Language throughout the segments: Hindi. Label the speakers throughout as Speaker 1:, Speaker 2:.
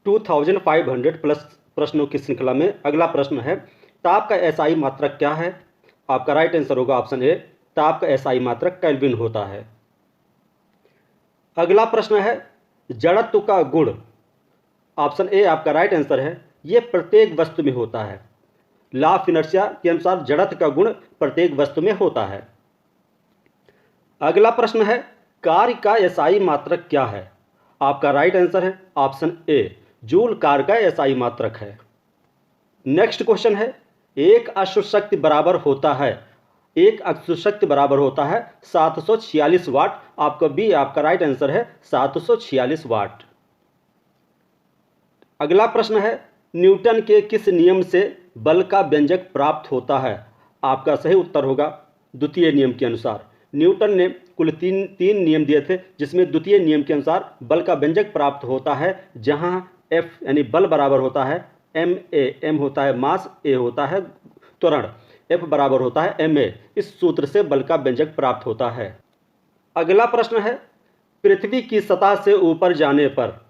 Speaker 1: 2500 प्लस प्रश्नों की श्रृंखला में अगला प्रश्न है, ताप का एसआई मात्रक क्या है? आपका राइट आंसर होगा ऑप्शन ए, ताप का एसआई मात्रक केल्विन होता है। अगला प्रश्न है, जड़त्व का गुण, ऑप्शन ए आपका राइट आंसर है, यह प्रत्येक वस्तु में होता है। लॉ ऑफ इनर्शिया के अनुसार जड़त्व का गुण प्रत्येक वस्तु में होता है। अगला प्रश्न है, कार्य का एसआई मात्रक क्या है? आपका राइट आंसर है ऑप्शन ए, जूल कार्य का एसआई मात्रक है। नेक्स्ट क्वेश्चन है, एक अश्वशक्ति बराबर होता है, एक अश्वशक्ति बराबर होता है 746 वाट। आपका बी आपका राइट आंसर है 746 वाट। अगला प्रश्न है, न्यूटन के किस नियम से बल का व्यंजक प्राप्त होता है? आपका सही उत्तर होगा द्वितीय नियम के अनुसार। न्यूटन ने कुल तीन नियम दिए थे, जिसमें द्वितीय नियम के अनुसार बल का व्यंजक प्राप्त होता है, जहां F यानी बल बराबर होता है ma, m होता है मास, a होता है त्वरण, F बराबर होता है ma। इस सूत्र से बल का व्यंजक प्राप्त होता है। अगला प्रश्न है, पृथ्वी की सतह से ऊपर जाने पर,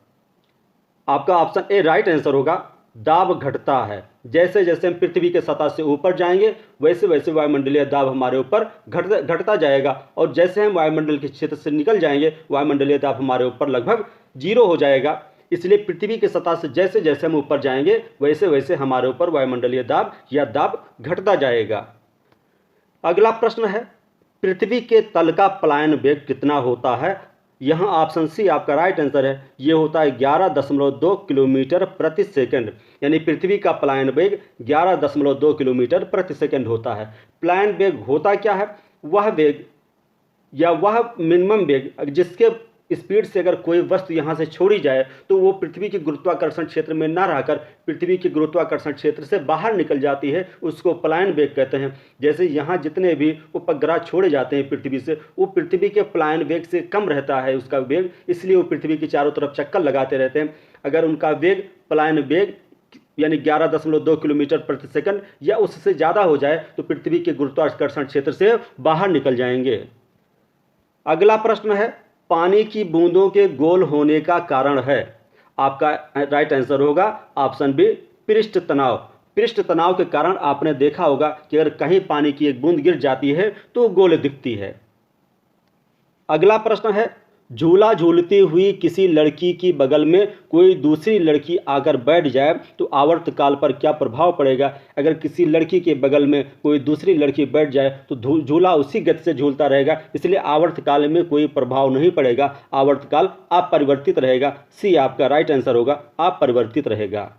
Speaker 1: आपका ऑप्शन ए राइट आंसर होगा, दाब घटता है। जैसे जैसे हम पृथ्वी के सतह से ऊपर जाएंगे वैसे वैसे वायुमंडलीय दाब हमारे ऊपर घटता जाएगा, और जैसे हम वायुमंडल के क्षेत्र से निकल जाएंगे वायुमंडलीय दाब हमारे ऊपर लगभग 0 हो जाएगा। इसलिए पृथ्वी की सतह से जैसे जैसे हम ऊपर जाएंगे वैसे वैसे हमारे ऊपर वायुमंडलीय दाब या दाब घटता जाएगा। अगला प्रश्न है, पृथ्वी के तल का पलायन वेग कितना होता है? यहाँ ऑप्शन सी आपका राइट आंसर है, ये होता है 11.2 किलोमीटर प्रति सेकंड। यानी पृथ्वी का पलायन वेग 11.2 किलोमीटर प्रति सेकंड होता है। पलायन वेग होता क्या है? वह वेग या वह मिनिमम वेग जिसके स्पीड से अगर कोई वस्तु यहाँ से छोड़ी जाए तो वो पृथ्वी के गुरुत्वाकर्षण क्षेत्र में ना रहकर पृथ्वी के गुरुत्वाकर्षण क्षेत्र से बाहर निकल जाती है, उसको पलायन वेग कहते हैं। जैसे यहाँ जितने भी उपग्रह छोड़े जाते हैं पृथ्वी से, वो पृथ्वी के पलायन वेग से कम रहता है उसका वेग, इसलिए वो पृथ्वी की चारों तरफ चक्कर लगाते रहते हैं। अगर उनका वेग पलायन वेग यानी 11.2 किलोमीटर प्रति सेकंड या उससे ज़्यादा हो जाए तो पृथ्वी के गुरुत्वाकर्षण क्षेत्र से बाहर निकल जाएंगे। अगला प्रश्न है, पानी की बूंदों के गोल होने का कारण है? आपका राइट आंसर होगा ऑप्शन बी, पृष्ठ तनाव। पृष्ठ तनाव के कारण आपने देखा होगा कि अगर कहीं पानी की एक बूंद गिर जाती है तो गोल दिखती है। अगला प्रश्न है, झूला झूलती हुई किसी लड़की की बगल में कोई दूसरी लड़की आकर बैठ जाए तो आवर्तकाल पर क्या प्रभाव पड़ेगा? अगर किसी लड़की के बगल में कोई दूसरी लड़की बैठ जाए तो झूला उसी गति से झूलता रहेगा, इसलिए आवर्तकाल में कोई प्रभाव नहीं पड़ेगा, आवर्तकाल अपरिवर्तित रहेगा। सी आपका राइट आंसर होगा, अपरिवर्तित रहेगा।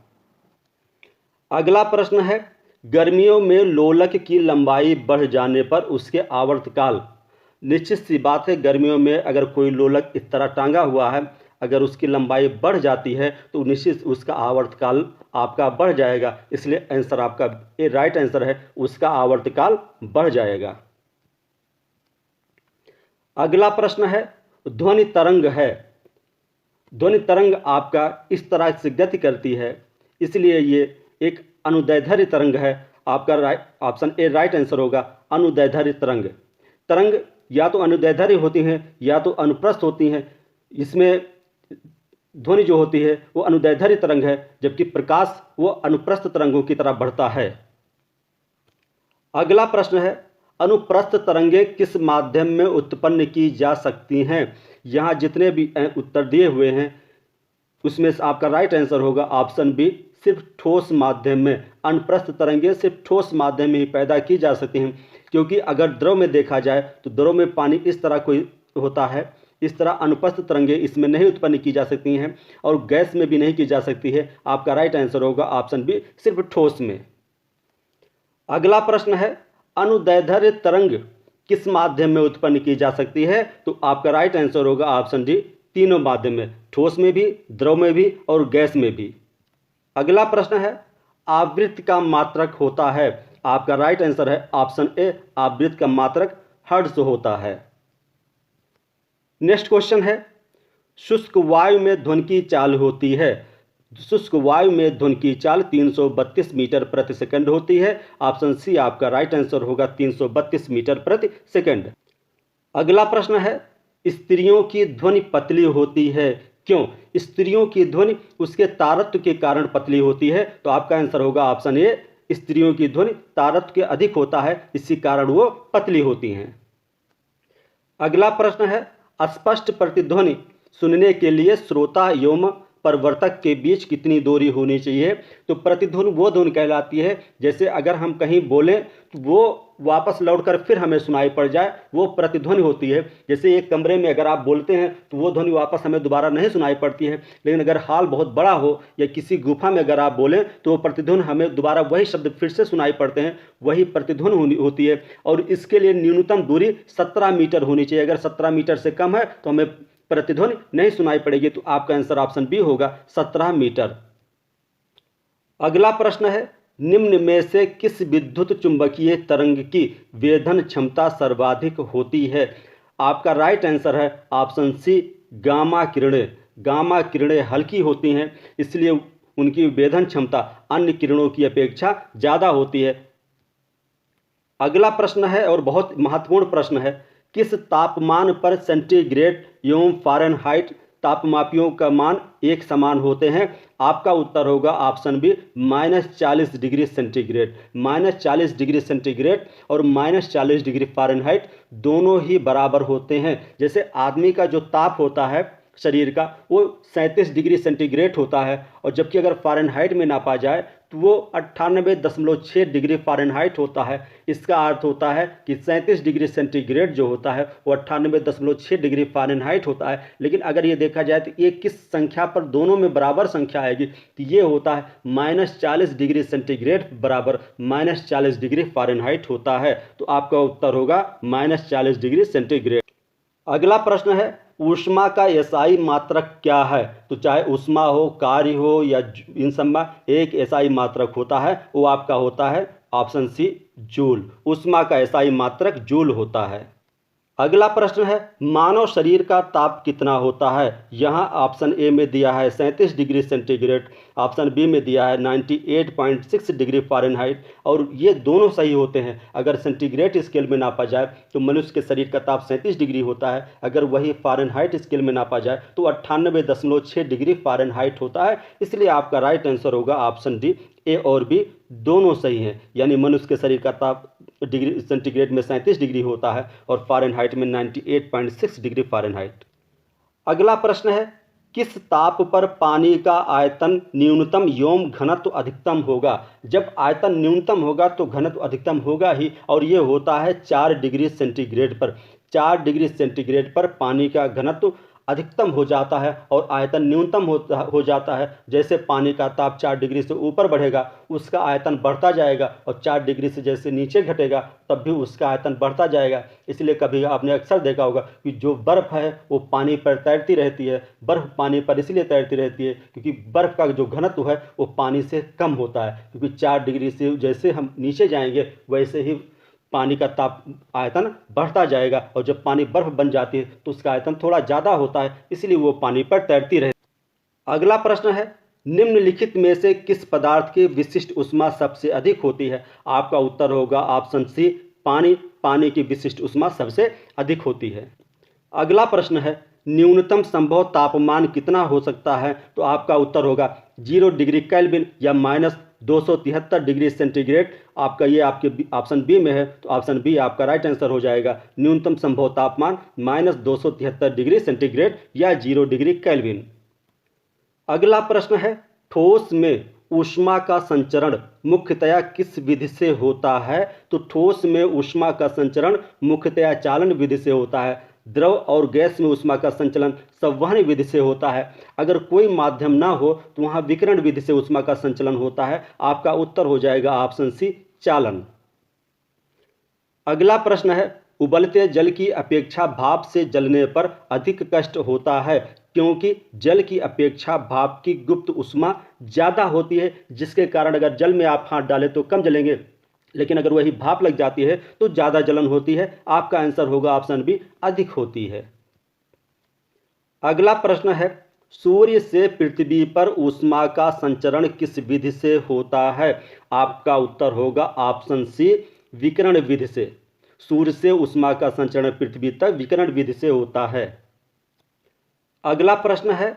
Speaker 1: अगला प्रश्न है, गर्मियों में लोलक की लंबाई बढ़ जाने पर उसके आवर्तकाल, निश्चित सी बात है गर्मियों में अगर कोई लोलक इस तरह टांगा हुआ है, अगर उसकी लंबाई बढ़ जाती है तो निश्चित उसका आवर्तकाल आपका बढ़ जाएगा, इसलिए आंसर आपका ये राइट आंसर है, उसका आवर्तकाल बढ़ जाएगा। अगला प्रश्न है, ध्वनि तरंग है, ध्वनि तरंग आपका इस तरह से गति करती है, इसलिए ये एक अनुदैर्ध्य तरंग है। आपका ऑप्शन ए राइट आंसर होगा, अनुदैर्ध्य तरंग। तरंग या तो अनुदैर्ध्य होती हैं या तो अनुप्रस्थ होती हैं, इसमें ध्वनि जो होती है वो अनुदैर्ध्य तरंग है, जबकि प्रकाश वो अनुप्रस्थ तरंगों की तरह बढ़ता है। अगला प्रश्न है, अनुप्रस्थ तरंगें किस माध्यम में उत्पन्न की जा सकती हैं? यहाँ जितने भी उत्तर दिए हुए हैं उसमें से आपका राइट आंसर होगा ऑप्शन बी, सिर्फ ठोस माध्यम में। अनुप्रस्थ तरंगें सिर्फ ठोस माध्यम में ही पैदा की जा सकती हैं, क्योंकि अगर द्रव में देखा जाए तो द्रव में पानी इस तरह कोई होता है, इस तरह अनुपस्थ तरंगें इसमें नहीं उत्पन्न की जा सकती हैं और गैस में भी नहीं की जा सकती है। आपका राइट आंसर होगा ऑप्शन बी, सिर्फ ठोस में। अगला प्रश्न है, अनुदैर्ध्य तरंग किस माध्यम में उत्पन्न की जा सकती है? तो आपका राइट आंसर होगा ऑप्शन डी, तीनों माध्यम में, ठोस में भी, द्रव में भी और गैस में भी। अगला प्रश्न है, आवृत्ति का मात्रक होता है? आपका राइट आंसर है ऑप्शन ए, आवृत्ति का मात्रक हर्ट्ज होता है। नेक्स्ट क्वेश्चन है, शुष्क वायु में ध्वनि की चाल होती है? शुष्क वायु में ध्वनि की चाल 332 मीटर प्रति सेकंड होती है। ऑप्शन सी आपका राइट आंसर होगा, 332 मीटर प्रति सेकंड। अगला प्रश्न है, स्त्रियों की ध्वनि पतली होती है, क्यों? स्त्रियों की ध्वनि उसके तारत्व के कारण पतली होती है, तो आपका आंसर होगा ऑप्शन ए, स्त्रियों की ध्वनि तारत्व के अधिक होता है, इसी कारण वो पतली होती हैं। अगला प्रश्न है, स्पष्ट प्रतिध्वनि सुनने के लिए श्रोता एवं प्रवर्तक के बीच कितनी दूरी होनी चाहिए? तो प्रतिध्वनि वो ध्वनि कहलाती है जैसे अगर हम कहीं बोलें तो वो वापस लौटकर फिर हमें सुनाई पड़ जाए, वो प्रतिध्वनि होती है। जैसे एक कमरे में अगर आप बोलते हैं तो वो ध्वनि वापस हमें दोबारा नहीं सुनाई पड़ती है, लेकिन अगर हॉल बहुत बड़ा हो या किसी गुफा में अगर आप बोलें तो वो प्रतिध्वनि हमें दोबारा वही शब्द फिर से सुनाई पड़ते हैं, वही प्रतिध्वनि होती है। और इसके लिए न्यूनतम दूरी 17 मीटर होनी चाहिए। अगर 17 मीटर से कम है तो हमें प्रतिध्वनि नहीं सुनाई पड़ेगी, तो आपका आंसर ऑप्शन बी होगा 17 मीटर। अगला प्रश्न है, निम्न में से किस विद्युत चुंबकीय तरंग की वेधन क्षमता सर्वाधिक होती है? आपका राइट आंसर है ऑप्शन सी, गामा किरणें। गामा किरणें हल्की होती हैं, इसलिए उनकी वेधन क्षमता अन्य किरणों की अपेक्षा ज़्यादा होती है। अगला प्रश्न है और बहुत महत्वपूर्ण प्रश्न है, किस तापमान पर सेंटीग्रेड एवं फ़ारेनहाइट तापमापियों का मान एक समान होते हैं? आपका उत्तर होगा option B, -40 degree centigrade. -40 degree centigrade और -40 डिग्री फ़ारेनहाइट दोनों ही बराबर होते हैं। जैसे आदमी का जो ताप होता है शरीर का वो 37 डिग्री सेंटीग्रेड होता है, और जबकि अगर फ़ारेनहाइट में नापा जाए तो वो 98.6 डिग्री फ़ारेनहाइट होता है। इसका अर्थ होता है कि 37 डिग्री सेंटीग्रेड जो होता है वो 98.6 डिग्री फ़ारेनहाइट होता है। लेकिन अगर ये देखा जाए तो ये किस संख्या पर दोनों में बराबर संख्या आएगी, तो ये होता है -40 डिग्री सेंटीग्रेड बराबर -40 डिग्री फ़ारेनहाइट होता है। तो आपका उत्तर होगा -40 डिग्री सेंटीग्रेड। अगला प्रश्न है, ऊष्मा का एसआई मात्रक क्या है? तो चाहे ऊष्मा हो, कार्य हो या इन सब में एक एसआई मात्रक होता है, वो आपका होता है ऑप्शन सी, जूल। ऊष्मा का एसआई मात्रक जूल होता है। अगला प्रश्न है, मानव शरीर का ताप कितना होता है? यहाँ ऑप्शन ए में दिया है 37 डिग्री सेंटीग्रेड, ऑप्शन बी में दिया है 98.6 डिग्री फ़ारेनहाइट, और ये दोनों सही होते हैं। अगर सेंटीग्रेड स्केल में नापा जाए तो मनुष्य के शरीर का ताप 37 डिग्री होता है, अगर वही फ़ारेनहाइट स्केल में नापा जाए तो 98.6 डिग्री फ़ारेनहाइट होता है। इसलिए आपका राइट आंसर होगा ऑप्शन डी, ए और बी दोनों सही हैं। यानी मनुष्य के शरीर का ताप डिग्री सेंटीग्रेड में 37 डिग्री होता है और फ़ारेनहाइट में 98.6 डिग्री फ़ारेनहाइट। अगला प्रश्न है, किस ताप पर पानी का आयतन न्यूनतम एवं घनत्व अधिकतम होगा? जब आयतन न्यूनतम होगा तो घनत्व अधिकतम होगा ही, और ये होता है 4 डिग्री सेंटीग्रेड पर। 4 डिग्री सेंटीग्रेड पर पानी का घनत्व अधिकतम हो जाता है और आयतन न्यूनतम हो जाता है। जैसे पानी का ताप 4 डिग्री से ऊपर बढ़ेगा उसका आयतन बढ़ता जाएगा, और 4 डिग्री से जैसे नीचे घटेगा तब भी उसका आयतन बढ़ता जाएगा। इसलिए कभी आपने अक्सर देखा होगा कि जो बर्फ़ है वो पानी पर तैरती रहती है। बर्फ़ पानी पर इसलिए तैरती रहती है क्योंकि बर्फ़ का जो घनत्व है वो पानी से कम होता है, क्योंकि 4 डिग्री से जैसे हम नीचे जाएंगे वैसे ही पानी का ताप आयतन बढ़ता जाएगा, और जब पानी बर्फ बन जाती है तो उसका आयतन थोड़ा ज़्यादा होता है, इसलिए वो पानी पर तैरती रहती है। अगला प्रश्न है, निम्नलिखित में से किस पदार्थ की विशिष्ट ऊष्मा सबसे अधिक होती है? आपका उत्तर होगा ऑप्शन सी, पानी। पानी की विशिष्ट ऊष्मा सबसे अधिक होती है। अगला प्रश्न है, न्यूनतम संभव तापमान कितना हो सकता है? तो आपका उत्तर होगा 0 डिग्री केल्विन या -273 डिग्री सेंटीग्रेड। आपका ये आपके ऑप्शन बी में है, तो ऑप्शन बी आपका राइट आंसर हो जाएगा। न्यूनतम संभव तापमान -273 डिग्री सेंटीग्रेड या 0 डिग्री केल्विन। अगला प्रश्न है, ठोस में ऊष्मा का संचरण मुख्यतया किस विधि से होता है? तो ठोस में ऊष्मा का संचरण मुख्यतया चालन विधि से होता है। द्रव और गैस में ऊष्मा का संचलन संवहन विधि से होता है। अगर कोई माध्यम ना हो तो वहाँ विकिरण विधि से ऊष्मा का संचलन होता है। आपका उत्तर हो जाएगा ऑप्शन सी, चालन। अगला प्रश्न है, उबलते जल की अपेक्षा भाप से जलने पर अधिक कष्ट होता है, क्योंकि जल की अपेक्षा भाप की गुप्त ऊष्मा ज़्यादा होती है, जिसके कारण अगर जल में आप हाथ डालें तो कम जलेंगे, लेकिन अगर वही भाप लग जाती है तो ज़्यादा जलन होती है। आपका आंसर होगा ऑप्शन बी, अधिक होती है। अगला प्रश्न है, सूर्य से पृथ्वी पर ऊष्मा का संचरण किस विधि से होता है? आपका उत्तर होगा ऑप्शन सी, विकिरण विधि से। सूर्य से ऊष्मा का संचरण पृथ्वी तक विकिरण विधि से होता है। अगला प्रश्न है,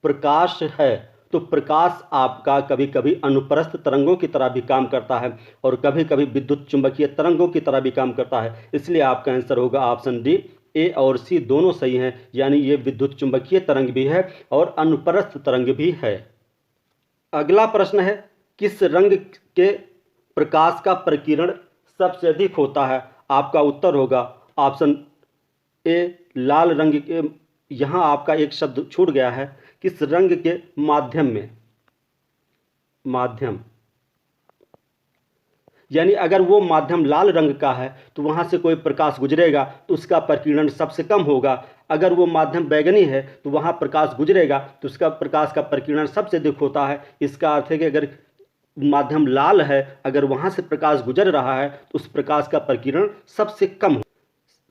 Speaker 1: प्रकाश है, तो प्रकाश आपका कभी कभी अनुप्रस्थ तरंगों की तरह भी काम करता है और कभी कभी विद्युत चुंबकीय तरंगों की तरह भी काम करता है। इसलिए आपका आंसर होगा ऑप्शन डी। ए और सी दोनों सही हैं, यानी ये विद्युत चुंबकीय तरंग भी है और अनुप्रस्थ तरंग भी है। अगला प्रश्न है, किस रंग के प्रकाश का प्रकीर्णन सबसे अधिक होता है? आपका उत्तर होगा ऑप्शन ए लाल रंग के। यहाँ आपका एक शब्द छूट गया है, किस रंग के माध्यम में, माध्यम, यानी अगर वो माध्यम लाल रंग का है तो वहाँ से कोई प्रकाश गुजरेगा तो उसका प्रकीर्णन सबसे कम होगा। अगर वो माध्यम बैगनी है तो वहाँ प्रकाश गुजरेगा तो उसका प्रकाश का प्रकीर्णन सबसे अधिक होता है। इसका अर्थ है कि अगर माध्यम लाल है, अगर वहाँ से प्रकाश गुजर रहा है तो उस प्रकाश का प्रकीर्णन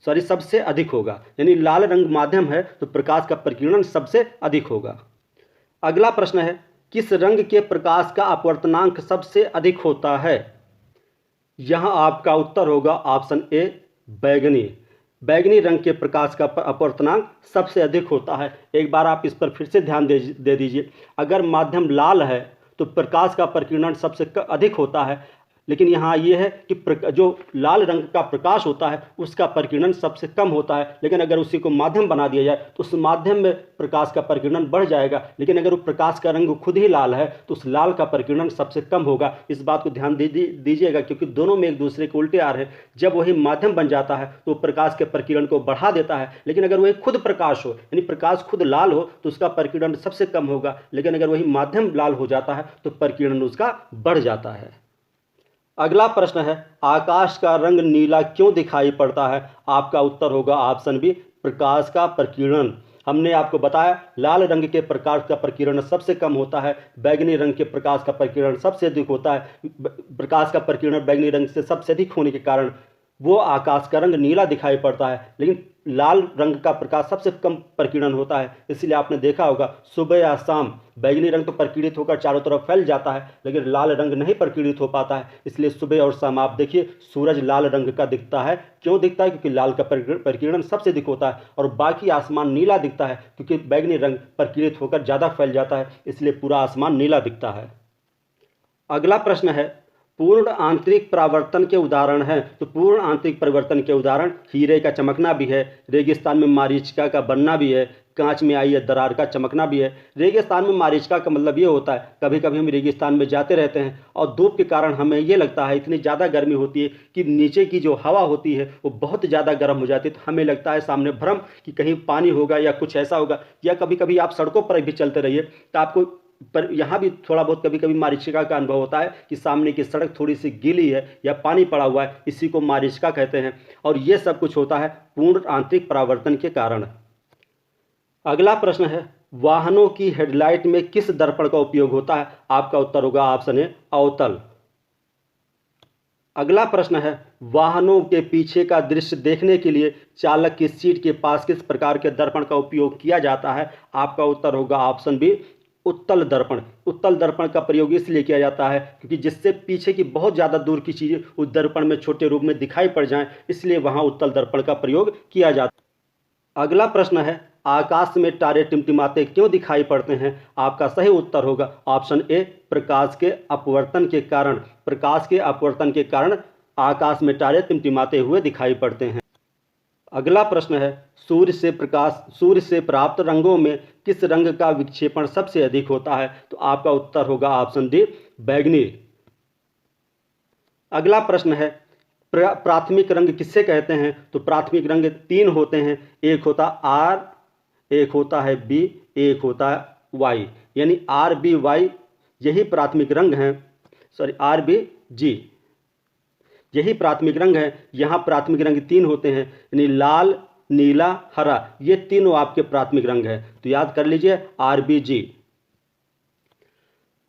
Speaker 1: सबसे अधिक होगा। यानी लाल रंग माध्यम है तो प्रकाश का प्रकीर्णन सबसे अधिक होगा। अगला प्रश्न है, किस रंग के प्रकाश का अपवर्तनांक सबसे अधिक होता है? यहाँ आपका उत्तर होगा ऑप्शन ए बैगनी। बैगनी रंग के प्रकाश का अपवर्तनांक सबसे अधिक होता है। एक बार आप इस पर फिर से ध्यान दे दीजिए। अगर माध्यम लाल है तो प्रकाश का प्रकीर्णन सबसे अधिक होता है, लेकिन यहाँ ये है कि जो लाल रंग का प्रकाश होता है उसका प्रकीर्णन सबसे कम होता है। लेकिन अगर उसी को माध्यम बना दिया जाए तो उस माध्यम में प्रकाश का प्रकीर्णन बढ़ जाएगा। लेकिन अगर वो प्रकाश का रंग खुद ही लाल है तो उस लाल का प्रकीर्णन सबसे कम होगा। इस बात को ध्यान दीजिएगा, क्योंकि दोनों में एक दूसरे के उल्टे आ रहे हैं। जब वही माध्यम बन जाता है तो प्रकाश के प्रकीर्णन को बढ़ा देता है, लेकिन अगर वही खुद प्रकाश हो, यानी प्रकाश खुद लाल हो, तो उसका प्रकीर्णन सबसे कम होगा। लेकिन अगर वही माध्यम लाल हो जाता है तो प्रकीर्णन उसका बढ़ जाता है। अगला प्रश्न है, आकाश का रंग नीला क्यों दिखाई पड़ता है? आपका उत्तर होगा ऑप्शन बी प्रकाश का प्रकीर्णन। हमने आपको बताया लाल रंग के प्रकाश का प्रकीर्णन सबसे कम होता है, बैगनी रंग के प्रकाश का प्रकीर्णन सबसे अधिक होता है। प्रकाश का प्रकीर्णन बैगनी रंग से सबसे अधिक होने के कारण वो आकाश का रंग नीला दिखाई पड़ता है, लेकिन लाल रंग का प्रकाश सबसे कम प्रकीर्णन होता है। इसलिए आपने देखा होगा सुबह या शाम बैगनी रंग तो प्रकीर्णित होकर चारों तरफ फैल जाता है, लेकिन लाल रंग नहीं प्रकीर्णित हो पाता है। इसलिए सुबह और शाम आप देखिए सूरज लाल रंग का दिखता है। क्यों दिखता है? क्योंकि लाल का प्रकीर्णन सबसे अधिक होता है, और बाकी आसमान नीला दिखता है क्योंकि बैगनी रंग प्रकीर्णित होकर ज़्यादा फैल जाता है, इसलिए पूरा आसमान नीला दिखता है। अगला प्रश्न है, पूर्ण आंतरिक परावर्तन के उदाहरण हैं। तो पूर्ण आंतरिक परिवर्तन के उदाहरण हीरे का चमकना भी है, रेगिस्तान में मारीचिका का बनना भी है, कांच में आई दरार का चमकना भी है। रेगिस्तान में मारीचिका का मतलब ये होता है, कभी कभी हम रेगिस्तान में जाते रहते हैं और धूप के कारण हमें ये लगता है इतनी ज़्यादा गर्मी होती है कि नीचे की जो हवा होती है वो बहुत ज़्यादा गर्म हो जाती है, तो हमें लगता है सामने भ्रम कि कहीं पानी होगा या कुछ ऐसा होगा। या कभी कभी आप सड़कों पर भी चलते रहिए तो आपको पर यहाँ भी थोड़ा बहुत कभी कभी मारीचिका का अनुभव होता है कि सामने की सड़क थोड़ी सी गीली है या पानी पड़ा हुआ है, इसी को मारीचिका कहते हैं। और ये सब कुछ होता है पूर्ण आंतरिक परावर्तन के कारण। अगला प्रश्न है, वाहनों की हेडलाइट में किस दर्पण का उपयोग होता है? आपका उत्तर होगा ऑप्शन ए अवतल। अगला प्रश्न है, वाहनों के पीछे का दृश्य देखने के लिए चालक की सीट के पास किस प्रकार के दर्पण का उपयोग किया जाता है? आपका उत्तर होगा ऑप्शन बी उत्तल दर्पण। उत्तल दर्पण का प्रयोग इसलिए किया जाता है क्योंकि जिससे पीछे की बहुत ज़्यादा दूर की चीज़ें उस दर्पण में छोटे रूप में दिखाई पड़ जाएं, इसलिए वहाँ उत्तल दर्पण का प्रयोग किया जाता है। अगला प्रश्न है, आकाश में तारे टिमटिमाते क्यों दिखाई पड़ते हैं? आपका सही उत्तर होगा ऑप्शन ए प्रकाश के अपवर्तन के कारण। प्रकाश के अपवर्तन के कारण आकाश में तारे टिमटिमाते हुए दिखाई पड़ते हैं। अगला प्रश्न है, सूर्य से प्राप्त रंगों में किस रंग का विक्षेपण सबसे अधिक होता है? तो आपका उत्तर होगा ऑप्शन डी बैगनी। अगला प्रश्न है, प्राथमिक रंग किससे कहते हैं? तो प्राथमिक रंग 3 होते हैं, एक होता आर, एक होता है बी, एक होता है वाई। यानी आर बी वाई यही प्राथमिक रंग हैं, आर बी जी यही प्राथमिक रंग है। यहाँ प्राथमिक रंग 3 होते हैं, यानी लाल, नीला, हरा, ये तीनों आपके प्राथमिक रंग है। तो याद कर लीजिए RBG।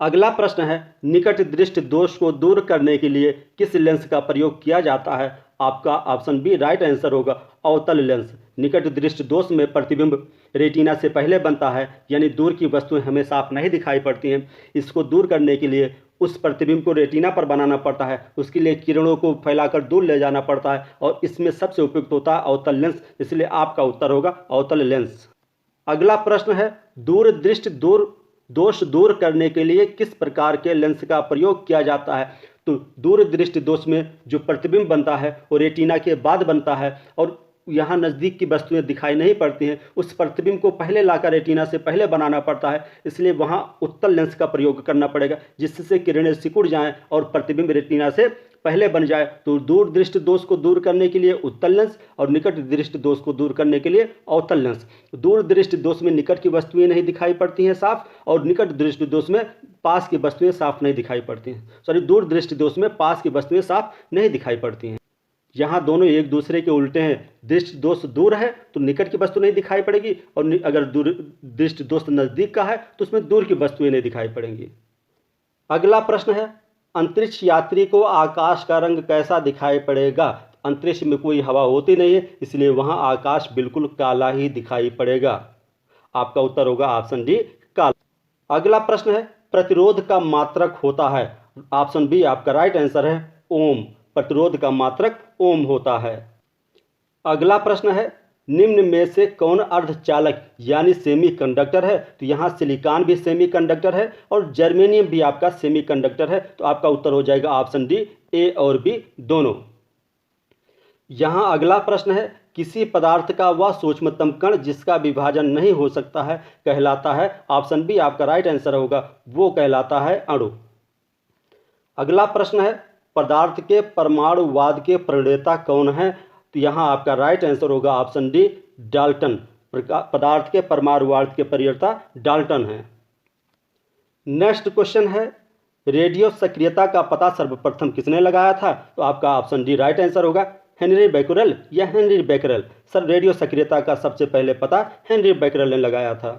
Speaker 1: अगला प्रश्न है, निकट दृष्टि दोष को दूर करने के लिए किस लेंस का प्रयोग किया जाता है? आपका ऑप्शन बी राइट आंसर होगा अवतल लेंस। निकट दृष्टि दोष में प्रतिबिंब रेटिना से पहले बनता है, यानी दूर की वस्तुएं हमें साफ नहीं दिखाई पड़ती हैं। इसको दूर करने के लिए उस प्रतिबिंब को रेटिना पर बनाना पड़ता है, उसके लिए किरणों को फैलाकर दूर ले जाना पड़ता है, और इसमें सबसे उपयुक्त होता है अवतल लेंस। इसलिए आपका उत्तर होगा अवतल लेंस। अगला प्रश्न है, दूरदृष्टि दोष दूर करने के लिए किस प्रकार के लेंस का प्रयोग किया जाता है? तो दूरदृष्टि दोष में जो प्रतिबिंब बनता है वो रेटिना के बाद बनता है और यहाँ नज़दीक की वस्तुएं दिखाई नहीं पड़ती हैं, उस प्रतिबिंब को पहले लाकर रेटिना से पहले बनाना पड़ता है, इसलिए वहाँ उत्तल लेंस का प्रयोग करना पड़ेगा जिससे किरणें सिकुड़ जाएं और प्रतिबिंब रेटिना से पहले बन जाए। तो दूर दृष्टि दोष को दूर करने के लिए उत्तल लेंस और निकट दृष्टि दोष को दूर करने के लिए अवतल लेंस। दूर दृष्टि दोष में निकट की वस्तुएं नहीं दिखाई पड़ती हैं साफ, और निकट दृष्टि दोष में पास की वस्तुएं साफ नहीं दिखाई पड़ती हैं। दूर दृष्टि दोष में पास की वस्तुएं साफ नहीं दिखाई पड़ती हैं। यहाँ दोनों एक दूसरे के उल्टे हैं। दृष्टि दोष दूर है तो निकट की वस्तु नहीं दिखाई पड़ेगी, और अगर दूर दृष्टि दोष नज़दीक का है तो उसमें दूर की वस्तुएं नहीं दिखाई पड़ेंगी। अगला प्रश्न है, अंतरिक्ष यात्री को आकाश का रंग कैसा दिखाई पड़ेगा? अंतरिक्ष में कोई हवा होती नहीं है, इसलिए वहाँ आकाश बिल्कुल काला ही दिखाई पड़ेगा। आपका उत्तर होगा ऑप्शन डी, काला। अगला प्रश्न है, प्रतिरोध का मात्रक होता है? ऑप्शन बी आपका राइट आंसर है, ओम। प्रतिरोध का मात्रक ओम होता है। अगला प्रश्न है, निम्न में से कौन अर्धचालक यानी सेमीकंडक्टर है? तो यहाँ सिलिकॉन भी सेमीकंडक्टर है और जर्मेनियम भी आपका सेमीकंडक्टर है, तो आपका उत्तर हो जाएगा ऑप्शन डी, ए और बी दोनों। यहाँ अगला प्रश्न है, किसी पदार्थ का वह सूक्ष्मतम कण जिसका विभाजन नहीं हो सकता है कहलाता है? ऑप्शन बी आपका राइट आंसर होगा, वो कहलाता है अणु। अगला प्रश्न है, पदार्थ के परमाणुवाद के प्रणेता कौन है? तो यहाँ आपका राइट आंसर होगा ऑप्शन डी, डाल्टन। पदार्थ के परमाणुवाद के प्रणेता डाल्टन है। नेक्स्ट क्वेश्चन है, रेडियो सक्रियता का पता सर्वप्रथम किसने लगाया था? तो आपका ऑप्शन डी राइट आंसर होगा, हेनरी बैकरेल या हेनरी बैकरेल। सर रेडियो सक्रियता का सबसे पहले पता हेनरी बैकरेल ने लगाया था।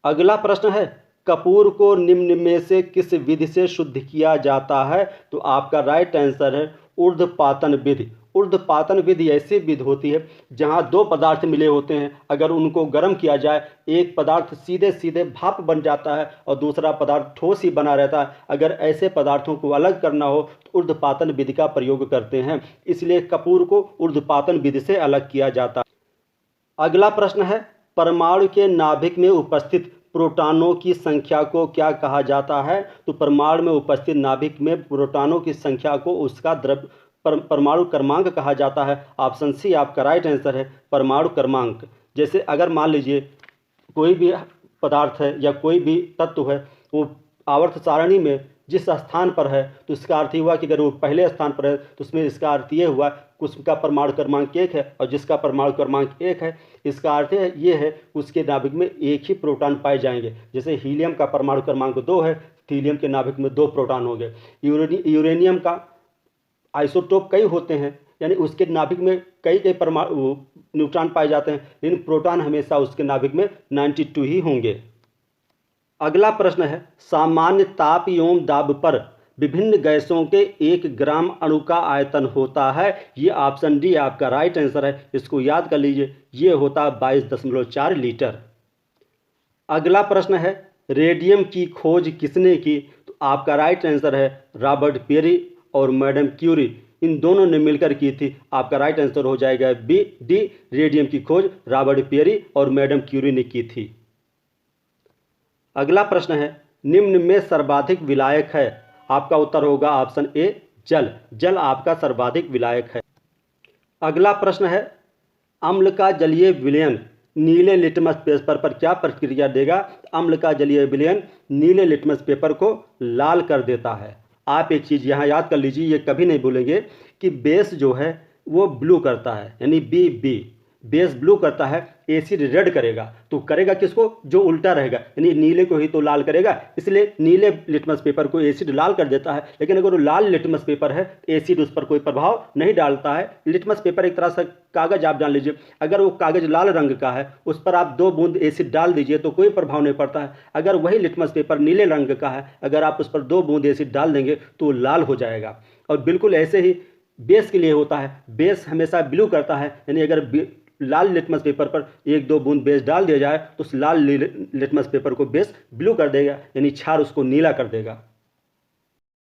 Speaker 1: अगला प्रश्न है, कपूर को निम्न में से किस विधि से शुद्ध किया जाता है? तो आपका राइट आंसर है ऊर्ध्वपातन विधि। ऊर्ध्वपातन विधि ऐसी विधि होती है जहां दो पदार्थ मिले होते हैं, अगर उनको गर्म किया जाए एक पदार्थ सीधे सीधे भाप बन जाता है और दूसरा पदार्थ ठोस ही बना रहता है। अगर ऐसे पदार्थों को अलग करना हो तो ऊर्ध्वपातन विधि का प्रयोग करते हैं, इसलिए कपूर को ऊर्ध्वपातन विधि से अलग किया जाता है। अगला प्रश्न है, परमाणु के नाभिक में उपस्थित प्रोटॉनों की संख्या को क्या कहा जाता है? तो परमाणु में उपस्थित नाभिक में प्रोटॉनों की संख्या को उसका परमाणु क्रमांक कहा जाता है। ऑप्शन सी आपका राइट आंसर है, परमाणु क्रमांक। जैसे अगर मान लीजिए कोई भी पदार्थ है या कोई भी तत्व है वो आवर्त सारणी में जिस स्थान पर है तो इसका अर्थ ये हुआ कि अगर वो पहले स्थान पर है तो उसमें इसका अर्थ ये हुआ उसका परमाणु क्रमांक 1 है, और जिसका परमाणु क्रमांक 1 है इसका अर्थ ये है उसके नाभिक में एक ही प्रोटॉन पाए जाएंगे। जैसे हीलियम का परमाणु क्रमांक 2 है, हीलियम के नाभिक में 2 प्रोटॉन होंगे। यूरेनियम का आइसोटोप कई होते हैं, यानी उसके नाभिक में कई परमाणु न्यूट्रॉन पाए जाते हैं, लेकिन प्रोटॉन हमेशा उसके नाभिक में 92 ही होंगे। अगला प्रश्न है, सामान्य ताप एवं दाब पर विभिन्न गैसों के 1 ग्राम अणु का आयतन होता है? ये ऑप्शन डी आपका राइट आंसर है, इसको याद कर लीजिए, ये होता है 22.4 लीटर। अगला प्रश्न है, रेडियम की खोज किसने की? तो आपका राइट आंसर है रॉबर्ट पेरी और मैडम क्यूरी, इन दोनों ने मिलकर की थी। आपका राइट आंसर हो जाएगा बी डी, रेडियम की खोज रॉबर्ट पेरी और मैडम क्यूरी ने की थी। अगला प्रश्न है, निम्न में सर्वाधिक विलायक है? आपका उत्तर होगा ऑप्शन ए, जल। जल आपका सर्वाधिक विलायक है। अगला प्रश्न है, अम्ल का जलीय विलयन नीले लिटमस पेपर पर क्या प्रतिक्रिया देगा? अम्ल का जलीय विलयन नीले लिटमस पेपर को लाल कर देता है। आप एक चीज़ यहाँ याद कर लीजिए, ये कभी नहीं भूलेंगे कि बेस जो है वो ब्लू करता है, यानी बी बेस ब्लू करता है, एसिड रेड करेगा। तो करेगा किसको? जो उल्टा रहेगा, यानी नीले को ही तो लाल करेगा, इसलिए नीले लिटमस पेपर को एसिड लाल कर देता है। लेकिन अगर वो लाल लिटमस पेपर है एसिड उस पर कोई प्रभाव नहीं डालता है। लिटमस पेपर एक तरह से कागज़ आप जान लीजिए, अगर वो कागज़ लाल रंग का है उस पर आप 2 बूंद एसिड डाल दीजिए तो कोई प्रभाव नहीं पड़ता है। अगर वही लिटमस पेपर नीले रंग का है, अगर आप उस पर 2 बूंद एसिड डाल देंगे तो लाल हो जाएगा। और बिल्कुल ऐसे ही बेस के लिए होता है, बेस हमेशा ब्लू करता है, यानी अगर लाल लिटमस पेपर पर 1-2 बूंद बेस डाल दिया जाए तो उस लाल लिटमस पेपर को बेस ब्लू कर देगा, यानी क्षार उसको नीला कर देगा।